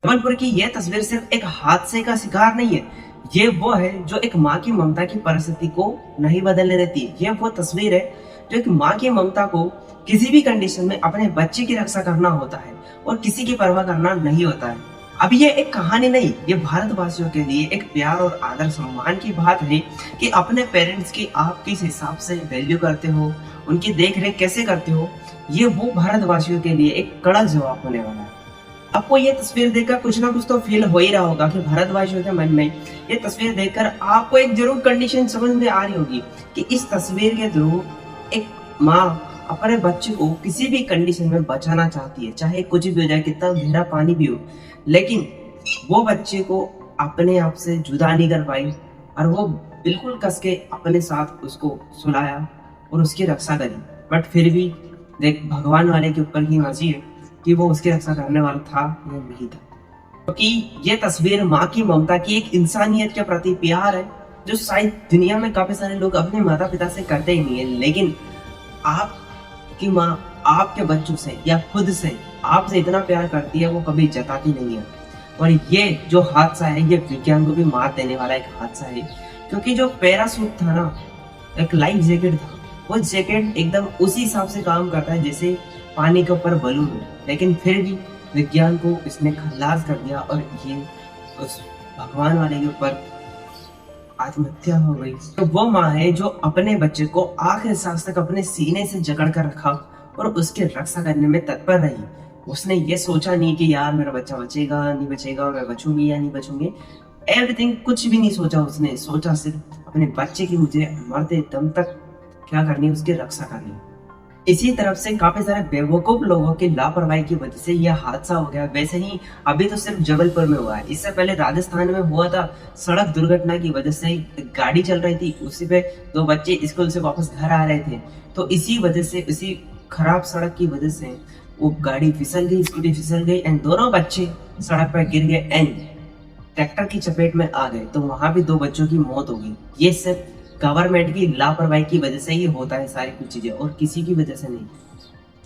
जबलपुर की यह तस्वीर सिर्फ एक हादसे का शिकार नहीं है, ये वो है जो एक माँ की ममता की परिस्थिति को नहीं बदलने देती। ये वो तस्वीर है जो एक माँ की ममता को किसी भी कंडीशन में अपने बच्चे की रक्षा करना होता है और किसी की परवाह करना नहीं होता है। अब ये एक कहानी नहीं, ये भारतवासियों के लिए एक प्यार और आदर सम्मान की बात है कि अपने पेरेंट्स की आप किस हिसाब से वैल्यू करते हो, उनकी देख रेख कैसे करते हो। ये वो भारतवासियों के लिए एक कड़क जवाब होने वाला है। आपको ये तस्वीर देखकर कुछ ना कुछ तो फील हो ही रहा होगा कि भारतवासियों के मन में ये तस्वीर देखकर आपको एक जरूर कंडीशन समझ में आ रही होगी कि इस तस्वीर के थ्रू एक माँ अपने बच्चे को किसी भी कंडीशन में बचाना चाहती है, चाहे कुछ भी हो जाए, कितना गहरा पानी भी हो, लेकिन वो बच्चे को अपने आप से जुदा नहीं कर पाई और वो बिल्कुल कस के अपने साथ उसको सुलाया और उसकी रक्षा करी। बट फिर भी देख, भगवान वाले के ऊपर की मर्जी है कि वो उसकी रक्षा करने वाला था या नहीं था। क्योंकि ये तस्वीर माँ की ममता की एक इंसानियत के प्रति प्यार है जो शायद दुनिया में काफी सारे लोग अपने माता पिता से करते ही नहीं है, लेकिन आपकी माँ आपके बच्चों से या खुद से आपसे इतना प्यार करती है, वो कभी जताती नहीं है। और ये जो हादसा है ये विज्ञान को भी मात देने वाला एक हादसा है, क्योंकि जो पैरासूट था ना, एक लाइफ जैकेट था, वो जैकेट एकदम उसी हिसाब से काम करता है जैसे पानी के ऊपर बलून हो, लेकिन फिर भी विज्ञान को इसने खल्लास कर दिया और ये उस भगवान वाले के ऊपर आत्महत्या हो गई। तो वो माँ है जो अपने बच्चे को आखिर सांस तक अपने सीने से जकड़ कर रखा और उसकी रक्षा करने में तत्पर रही। उसने ये सोचा नहीं कि यार मेरा बच्चा बचेगा नहीं बचेगा, मैं बचूंगी या नहीं बचूंगी, एवरीथिंग कुछ भी नहीं सोचा। उसने सोचा सिर्फ अपने बच्चे की मुझे मरते दम तक क्या करनी, उसकी रक्षा करनी। इसी तरफ से काफी सारे बेवकूफ लोगों की लापरवाही की वजह से यह हादसा हो गया। वैसे ही अभी तो सिर्फ जबलपुर में हुआ है, इससे पहले राजस्थान में हुआ था। सड़क दुर्घटना की वजह से गाड़ी चल रही थी, उसी पे दो बच्चे स्कूल से वापस घर आ रहे थे, तो इसी वजह से, इसी खराब सड़क की वजह से वो गाड़ी फिसल गई, स्कूटी फिसल गई एंड दोनों बच्चे सड़क पर गिर गए एंड ट्रैक्टर की चपेट में आ गए। तो वहां भी दो बच्चों की मौत हो गई। ये सिर्फ गवर्नमेंट की लापरवाही की वजह से ही होता है सारी कुछ चीजें, और किसी की वजह से नहीं।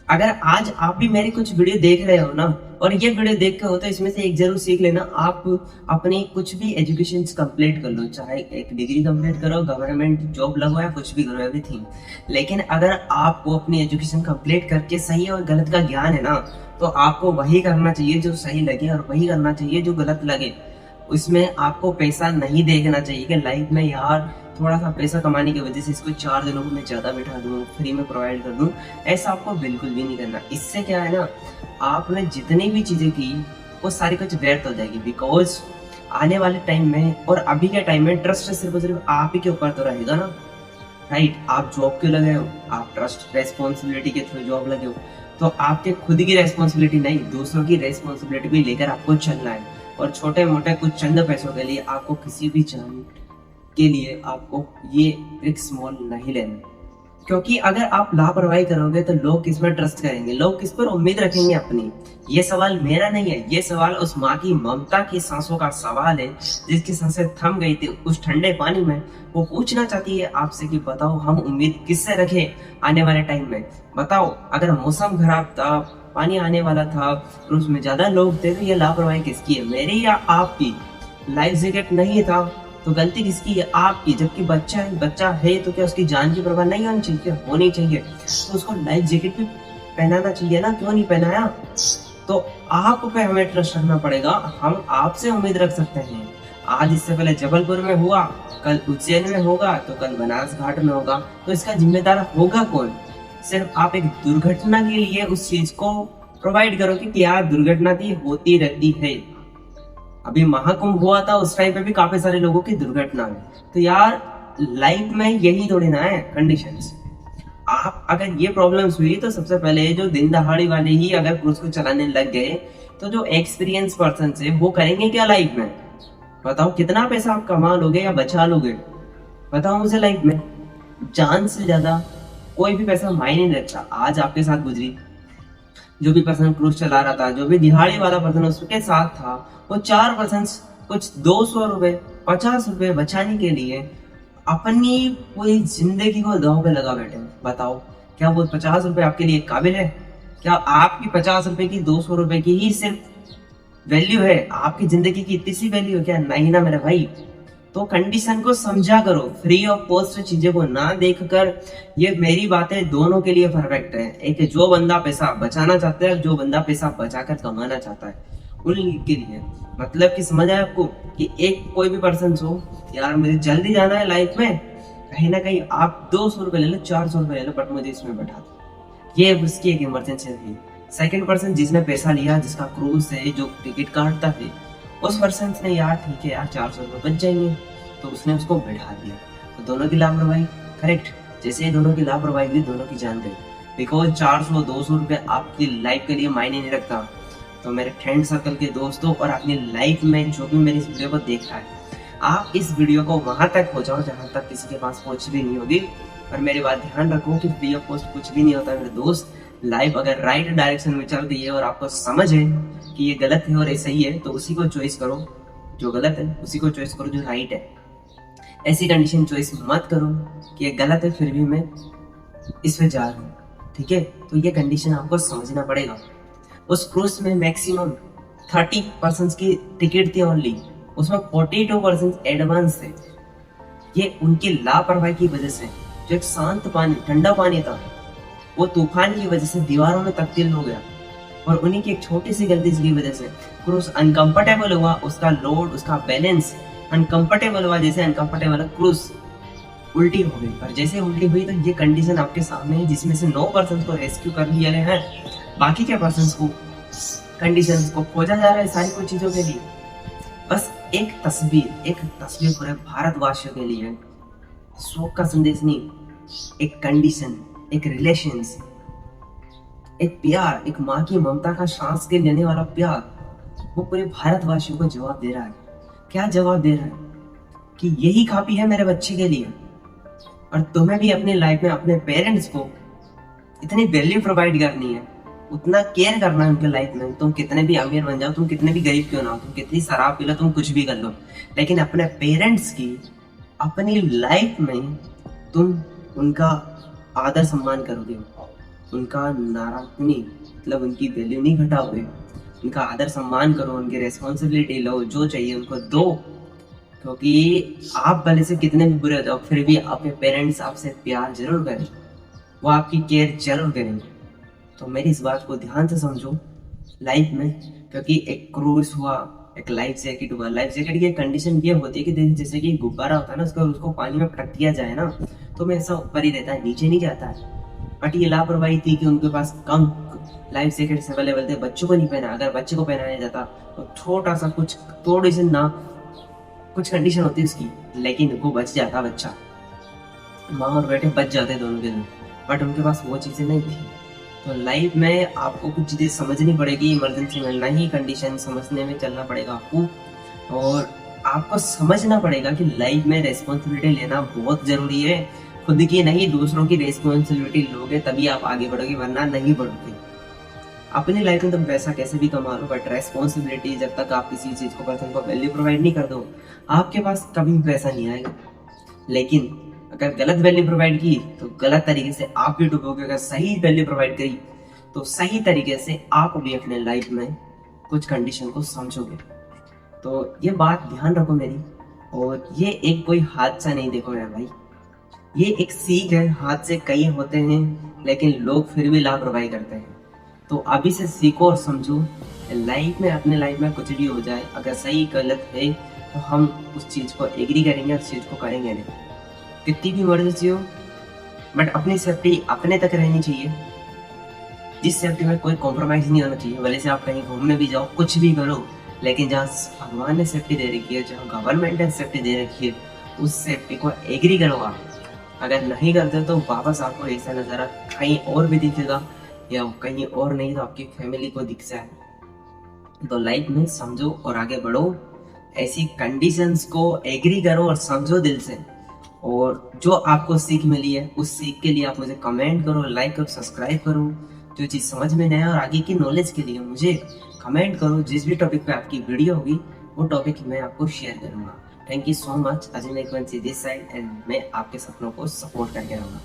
अगर आज आप भी मेरी कुछ वीडियो देख रहे हो ना, और ये वीडियो देख के हो, तो इसमें से एक जरूर सीख लेना। आप अपनी कुछ भी एजुकेशन कंप्लीट कर लो, चाहे एक डिग्री कंप्लीट करो, गवर्नमेंट जॉब लगो या कुछ भी करो, एवरीथिंग। लेकिन अगर आपको अपनी एजुकेशन कंप्लीट करके सही और गलत का ज्ञान है ना, तो आपको वही करना चाहिए जो सही लगे और वही करना चाहिए जो गलत लगे। उसमें आपको पैसा नहीं देखना चाहिए कि लाइफ में यार थोड़ा सा पैसा कमाने की वजह से इसको 4 दिनों को मैं ज़्यादा बिठा दूँ, फ्री में प्रोवाइड कर दूँ। ऐसा आपको बिल्कुल भी नहीं करना। इससे क्या है ना, आपने जितनी भी चीज़ें की वो सारी कुछ व्यर्थ हो जाएगी। बिकॉज आने वाले टाइम में और अभी के टाइम में ट्रस्ट सिर्फ और सिर्फ आप ही के ऊपर तो रहेगा ना, राइट। आप जॉब क्यों लगे हो, आप ट्रस्ट रेस्पॉन्सिबिलिटी के थ्रू जॉब लगे हो, तो आपके खुद की रेस्पॉन्सिबिलिटी नहीं, दूसरों की रेस्पॉन्सिबिलिटी भी लेकर आपको चलना है। और छोटे मोटे कुछ चंद पैसों के लिए आपको किसी भी जान के लिए आपको ये रिस्क मोल नहीं लेना। क्योंकि अगर आप लापरवाही करोगे तो लोग किस पर ट्रस्ट करेंगे, लोग किस पर उम्मीद रखेंगे अपनी। ये सवाल मेरा नहीं है, ये सवाल उस माँ की ममता की सांसों का सवाल है, जिसकी सांसें थम गई थी उस ठंडे पानी में। वो पूछना चाहती है आपसे कि बताओ हम उम्मीद किससे रखें आने वाले टाइम में। बताओ, अगर मौसम खराब था, पानी आने वाला था और उसमें ज्यादा लोग थे, तो ये लापरवाही किसकी है, मेरी या आपकी? लाइफ जैकेट नहीं था तो गलती किसकी है? आपकी। जबकि बच्चा है तो क्या उसकी जान की परवाह नहीं होनी चाहिए? होनी चाहिए। तो उसको लाइफ जैकेट भी पहनाना चाहिए ना, क्यों नहीं पहनाया? तो आप पे हमें ट्रस्ट रखना पड़ेगा, हम आपसे उम्मीद रख सकते हैं। आज इससे पहले जबलपुर में हुआ, कल उज्जैन में होगा, तो कल बनास घाट में होगा, तो इसका जिम्मेदार होगा कौन? सिर्फ आप एक दुर्घटना के लिए उस चीज को प्रोवाइड करो कि यार दुर्घटना थी, होती रहती है। अभी महाकुंभ हुआ था, उस टाइम पे भी काफी सारे लोगों की दुर्घटना हुई। तो यार लाइफ में यही थोड़ी ना है कंडीशंस। आप अगर ये प्रॉब्लम्स हुई तो सबसे पहले जो दिन दहाड़ी वाले ही अगर क्रूज को चलाने लग गए, तो जो एक्सपीरियंस पर्सन है वो करेंगे क्या लाइफ में? बताओ, कितना पैसा आप कमा लोगे या बचा लोगे? बताओ मुझे। लाइफ में जान से ज्यादा कोई भी पैसा मायने नहीं रखता। आज आपके साथ गुजरी, जो भी पर्सन क्रूज चला रहा था, जो भी दिहाड़ी वाला पर्सन उसके साथ था, वो 4 पर्सन कुछ 200 रुपए 50 रुपए बचाने के लिए अपनी पूरी जिंदगी को दांव पे लगा बैठे। बताओ, क्या वो 50 रुपए आपके लिए काबिल है? क्या आपकी 50 रुपए की 200 रुपए की ही सिर्फ वैल्यू है, आपकी जिंदगी की इतनी सी वैल्यू है क्या? नहीं ना मेरे भाई। तो कंडीशन को समझा करो, फ्री ऑफ कॉस्ट चीजें को ना देखकर। ये मेरी बातें दोनों के लिए परफेक्ट है, एक जो बंदा पैसा बचाना चाहता है, जो बंदा पैसा बचाकर कमाना चाहता है, उनके लिए। मतलब कि समझ आया आपको कि एक कोई भी पर्सन हो, यार मुझे जल्दी जाना है लाइफ में, कहीं ना कहीं आप 200 रुपये ले लो, 400 रुपये ले लो, बट मुझे इसमें बैठा दो, ये उसकी एक इमरजेंसी थी। सेकंड पर्सन जिसने पैसा लिया, जिसका क्रूज है, जो टिकट काटता है, उस पर्सन ने यार ठीक है यार 400 रुपये बच जाएंगे, तो उसने उसको बैठा दिया। तो दोनों की लापरवाही, करेक्ट। जैसे दोनों की लापरवाही हुई, दोनों की जान गई। बिकॉज 400-200 रुपये आपकी लाइफ के लिए मायने नहीं रखता। तो मेरे फ्रेंड सर्कल के दोस्तों, और अपनी लाइफ में जो भी मेरी इस वीडियो को देख रहा है, आप इस वीडियो को वहां तक पहुंचाओ जहां तक किसी के पास पहुंच भी नहीं होगी। और मेरी बात ध्यान रखो कि फ्री ऑफ कॉस्ट कुछ भी नहीं होता मेरे दोस्त। लाइफ अगर राइट डायरेक्शन में चल रही है और आपको समझ है कि ये गलत है और ये सही है, तो उसी को चॉइस करो। जो गलत है उसी को चॉइस करो जो राइट है। ऐसी कंडीशन चॉइस मत करो कि ये गलत है फिर भी मैं इस पे जा रहा हूँ, ठीक है। तो ये कंडीशन आपको समझना पड़ेगा। उस क्रूज में मैक्सिमम 30% की टिकट थी ओनली, उसमें 42% एडवांस थे। ये उनकी लापरवाही की वजह से, जो एक शांत पानी, ठंडा पानी था, वो तूफान की वजह से दीवारों में तब्दील हो गया। और उन्हीं की एक छोटी सी गलती की वजह से क्रूज अनकंफर्टेबल हुआ, उसका लोड, उसका बैलेंस अनकंफर्टेबल हुआ। जैसे अनकंफर्टेबल क्रूज उल्टी हो गई, और जैसे उल्टी हुई तो ये कंडीशन आपके सामने है, जिसमें से 9% को रेस्क्यू कर लिया गया है, बाकी के पर्सन को कंडीशन को खोजा जा रहा है सारी कुछ चीजों के लिए। बस एक तस्वीर पूरे भारतवासियों के लिए, शोक का संदेश नहीं, एक कंडीशन, एक रिलेशंस, एक प्यार, एक माँ की ममता का सांस के लेने वाला प्यार, वो पूरे भारतवासियों को जवाब दे रहा है। क्या जवाब दे रहा है? कि यही काफी है मेरे बच्चे के लिए। और तुम्हें भी अपनी लाइफ में अपने पेरेंट्स को इतनी वैल्यू प्रोवाइड करनी है, उतना केयर करना है उनके लाइफ में। तुम कितने भी अमीर बन जाओ, तुम कितने भी गरीब क्यों ना हो, तुम कितनी शराब पी लो, तुम कुछ भी कर लो, लेकिन अपने पेरेंट्स की अपनी लाइफ में तुम उनका आदर सम्मान करोगे, उनका नाराजगी मतलब उनकी वैल्यू नहीं घटाओगे, उनका आदर सम्मान करो, उनकी रेस्पॉन्सिबिलिटी लो, जो चाहिए उनको दो। क्योंकि आप भले से कितने भी बुरे हो जाओ, फिर भी आपके पेरेंट्स आपसे प्यार जरूर करें, वो आपकी केयर जरूर करेंगे। तो मेरी इस बात को ध्यान से समझो लाइफ में। क्योंकि एक क्रूज हुआ, एक लाइफ जैकेट हुआ। लाइफ जैकेट की कंडीशन ये होती है कि जैसे कि गुब्बारा होता है ना, उसको पानी में पटक दिया जाए ना, तो मैं ऐसा ऊपर ही रहता है, नीचे नहीं जाता है। बट ये लापरवाही थी कि उनके पास कम लाइफ जैकेट्स अवेलेबल थे, बच्चों को नहीं पहना। अगर बच्चे को पहनाया जाता तो छोटा सा कुछ, थोड़ी सी ना कुछ कंडीशन होती उसकी, लेकिन वो बच जाता बच्चा, माँ और बेटे बच जाते दोनों के दोनों। बट उनके पास वो चीज़ें नहीं थी। तो लाइफ में आपको कुछ चीज़ें समझनी पड़ेगी, इमरजेंसी में नहीं, कंडीशन समझने में चलना पड़ेगा आपको। और आपको समझना पड़ेगा कि लाइफ में रेस्पॉन्सिबिलिटी लेना बहुत ज़रूरी है। खुद की नहीं, दूसरों की रेस्पॉन्सिबिलिटी लोगे तभी आप आगे बढ़ोगे, वरना नहीं बढ़ोगे। अपनी लाइफ में तुम पैसा कैसे भी कमा लो, बट रेस्पॉन्सिबिलिटी जब तक आप किसी चीज़ को, पर्सन को वैल्यू प्रोवाइड नहीं कर दो, आपके पास कभी भी पैसा नहीं आएगा। लेकिन अगर गलत वैल्यू प्रोवाइड की तो गलत तरीके से आप भी डूबोगे। अगर सही वैल्यू प्रोवाइड करी तो सही तरीके से आप भी अपने लाइफ में कुछ कंडीशन को समझोगे। तो ये बात ध्यान रखो मेरी। और ये एक कोई हादसा नहीं देखो यार भाई, ये एक सीख है। हादसे कई होते हैं, लेकिन लोग फिर भी लापरवाही करते हैं। तो अभी से सीखो और समझो, लाइफ में, अपने लाइफ में कुछ भी हो जाए, अगर सही गलत है तो हम उस चीज़ को एग्री करेंगे, उस चीज़ को करेंगे नहीं। कितनी भी इमरजेंसी हो, बट अपनी सेफ्टी अपने तक रहनी चाहिए। जिस सेफ्टी में कोई कॉम्प्रोमाइज़ नहीं होना चाहिए। भले से आप कहीं घूमने भी जाओ, कुछ भी करो, लेकिन जहाँ भगवान ने सेफ्टी दे रखी है, जहाँ गवर्नमेंट ने सेफ्टी दे रखी है, उस सेफ्टी को एग्री करो आप। अगर नहीं करते तो वापस आपको ऐसा नज़ारा कहीं और भी दिखेगा, या कहीं और नहीं तो आपकी फैमिली को दिख जाए। तो लाइफ में समझो और आगे बढ़ो। ऐसी कंडीशंस को एग्री करो और समझो दिल से। और जो आपको सीख मिली है, उस सीख के लिए आप मुझे कमेंट करो, लाइक करो, सब्सक्राइब करो। जो चीज़ समझ में नहीं आया और आगे की नॉलेज के लिए मुझे कमेंट करो। जिस भी टॉपिक पे आपकी वीडियो होगी वो टॉपिक मैं आपको शेयर करूँगा। Thank you so much. Ajay Meghwanshi this side, and मैं आपके सपनों को सपोर्ट करके रहूँगा।